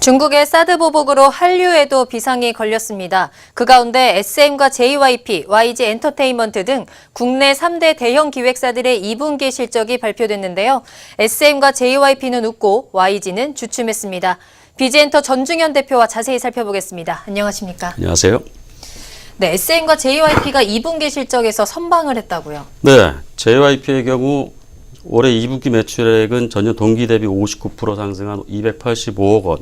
중국의 사드 보복으로 한류에도 비상이 걸렸습니다. 그 가운데 SM과 JYP, YG 엔터테인먼트 등 국내 3대 대형 기획사들의 2분기 실적이 발표됐는데요. SM과 JYP는 웃고 YG는 주춤했습니다. BG엔터 전중현 대표와 자세히 살펴보겠습니다. 안녕하십니까? 안녕하세요. 네, SM과 JYP가 2분기 실적에서 선방을 했다고요? 네, JYP의 경우 올해 2분기 매출액은 전년 동기 대비 59% 상승한 285억 원,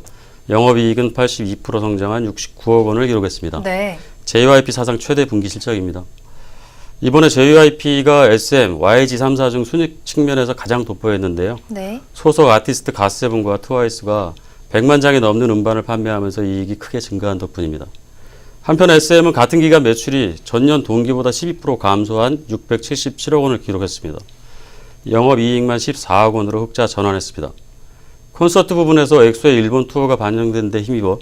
영업이익은 82% 성장한 69억 원을 기록했습니다. 네. JYP 사상 최대 분기 실적입니다. 이번에 JYP가 SM, YG 3사 중 순익 측면에서 가장 돋보였는데요. 네. 소속 아티스트 갓세븐과 트와이스가 100만 장이 넘는 음반을 판매하면서 이익이 크게 증가한 덕분입니다. 한편 SM은 같은 기간 매출이 전년 동기보다 12% 감소한 677억 원을 기록했습니다. 영업이익만 14억 원으로 흑자 전환했습니다. 콘서트 부분에서 엑소의 일본 투어가 반영된 데 힘입어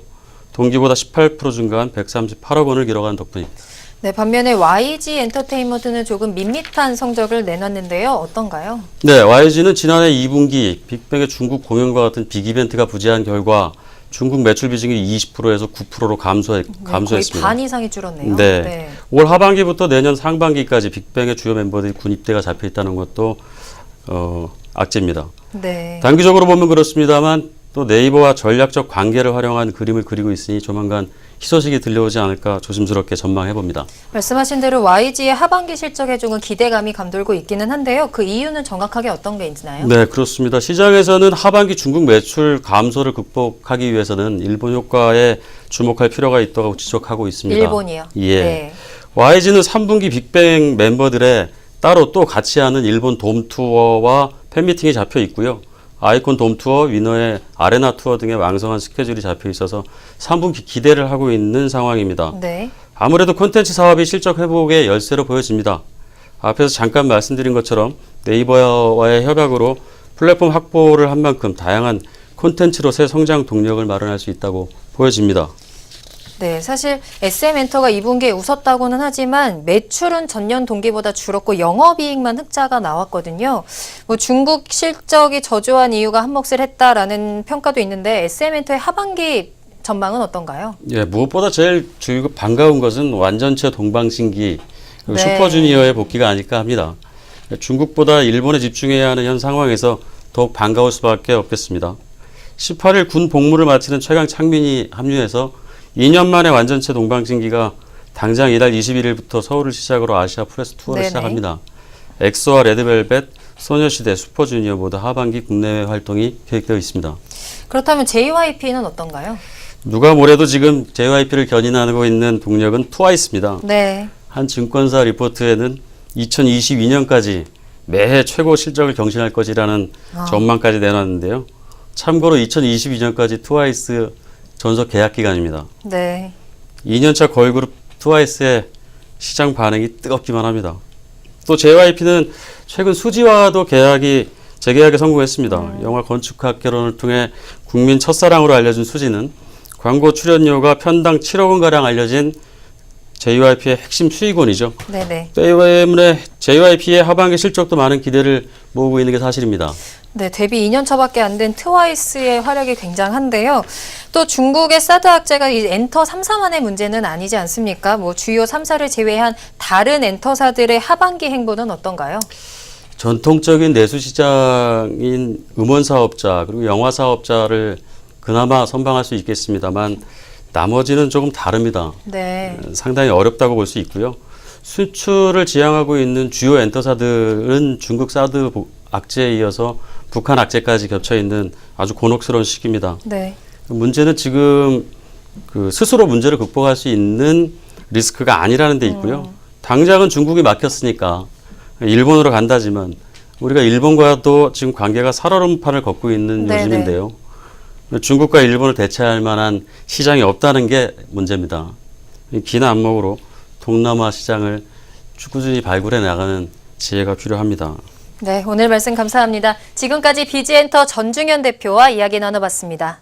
동기보다 18% 증가한 138억 원을 기록한 덕분입니다. 네, 반면에 YG 엔터테인먼트는 조금 밋밋한 성적을 내놨는데요. 어떤가요? 네, YG는 지난해 2분기 빅뱅의 중국 공연과 같은 빅이벤트가 부재한 결과 중국 매출 비중이 20%에서 9%로 감소했습니다. 거의 반 이상이 줄었네요. 네. 네. 올 하반기부터 내년 상반기까지 빅뱅의 주요 멤버들이 군입대가 잡혀 있다는 것도 악재입니다. 네. 단기적으로 보면 그렇습니다만 또 네이버와 전략적 관계를 활용한 그림을 그리고 있으니 조만간 희소식이 들려오지 않을까 조심스럽게 전망해 봅니다. 말씀하신 대로 YG의 하반기 실적에 조금 기대감이 감돌고 있기는 한데요. 그 이유는 정확하게 어떤 게 있나요? 네, 그렇습니다. 시장에서는 하반기 중국 매출 감소를 극복하기 위해서는 일본 효과에 주목할 필요가 있다고 지적하고 있습니다. 일본이요? 예. 네. YG는 3분기 빅뱅 멤버들의 따로 또 같이 하는 일본 돔 투어와 팬미팅이 잡혀 있고요. 아이콘 돔 투어, 위너의 아레나 투어 등의 왕성한 스케줄이 잡혀 있어서 3분기 기대를 하고 있는 상황입니다. 네. 아무래도 콘텐츠 사업이 실적 회복의 열쇠로 보여집니다. 앞에서 잠깐 말씀드린 것처럼 네이버와의 협약으로 플랫폼 확보를 한 만큼 다양한 콘텐츠로 새 성장 동력을 마련할 수 있다고 보여집니다. 네, 사실 SM엔터가 2분기에 웃었다고는 하지만 매출은 전년 동기보다 줄었고 영업이익만 흑자가 나왔거든요. 뭐 중국 실적이 저조한 이유가 한몫을 했다라는 평가도 있는데 SM엔터의 하반기 전망은 어떤가요? 예, 무엇보다 제일 반가운 것은 완전체 동방신기 그리고 네. 슈퍼주니어의 복귀가 아닐까 합니다. 중국보다 일본에 집중해야 하는 현 상황에서 더욱 반가울 수밖에 없겠습니다. 18일 군 복무를 마치는 최강 창민이 합류해서 2년 만에 완전체 동방신기가 당장 이달 21일부터 서울을 시작으로 아시아 프레스 투어를 네네. 시작합니다. 엑소와 레드벨벳, 소녀시대, 슈퍼주니어 모두 하반기 국내외 활동이 계획되어 있습니다. 그렇다면 JYP는 어떤가요? 누가 뭐래도 지금 JYP를 견인하고 있는 동력은 트와이스입니다. 네. 한 증권사 리포트에는 2022년까지 매해 최고 실적을 경신할 것이라는 전망까지 내놨는데요. 참고로 2022년까지 트와이스 전속 계약 기간입니다. 네. 2년차 걸그룹 트와이스의 시장 반응이 뜨겁기만 합니다. 또 JYP는 최근 수지와도 재계약에 성공했습니다. 영화 건축학 결혼을 통해 국민 첫사랑으로 알려진 수지는 광고 출연료가 편당 7억 원가량 알려진 JYP의 핵심 수익원이죠. 네네. 때문에 JYP의 하반기 실적도 많은 기대를 모으고 있는 게 사실입니다. 네, 데뷔 2년 차밖에 안 된 트와이스의 활약이 굉장한데요. 또 중국의 사드 악재가 이 엔터 3사만의 문제는 아니지 않습니까? 뭐 주요 3사를 제외한 다른 엔터사들의 하반기 행보는 어떤가요? 전통적인 내수 시장인 음원 사업자 그리고 영화 사업자를 그나마 선방할 수 있겠습니다만 나머지는 조금 다릅니다. 네. 상당히 어렵다고 볼 수 있고요. 수출을 지향하고 있는 주요 엔터사들은 중국 사드 악재에 이어서 북한 악재까지 겹쳐 있는 아주 곤혹스러운 시기입니다. 네. 문제는 지금 스스로 문제를 극복할 수 있는 리스크가 아니라는 데 있고요. 당장은 중국이 막혔으니까 일본으로 간다지만 우리가 일본과도 지금 관계가 살얼음판을 걷고 있는 네네. 요즘인데요. 중국과 일본을 대체할 만한 시장이 없다는 게 문제입니다. 긴 안목으로 동남아 시장을 꾸준히 발굴해 나가는 지혜가 필요합니다. 네, 오늘 말씀 감사합니다. 지금까지 BG엔터 전중현 대표와 이야기 나눠봤습니다.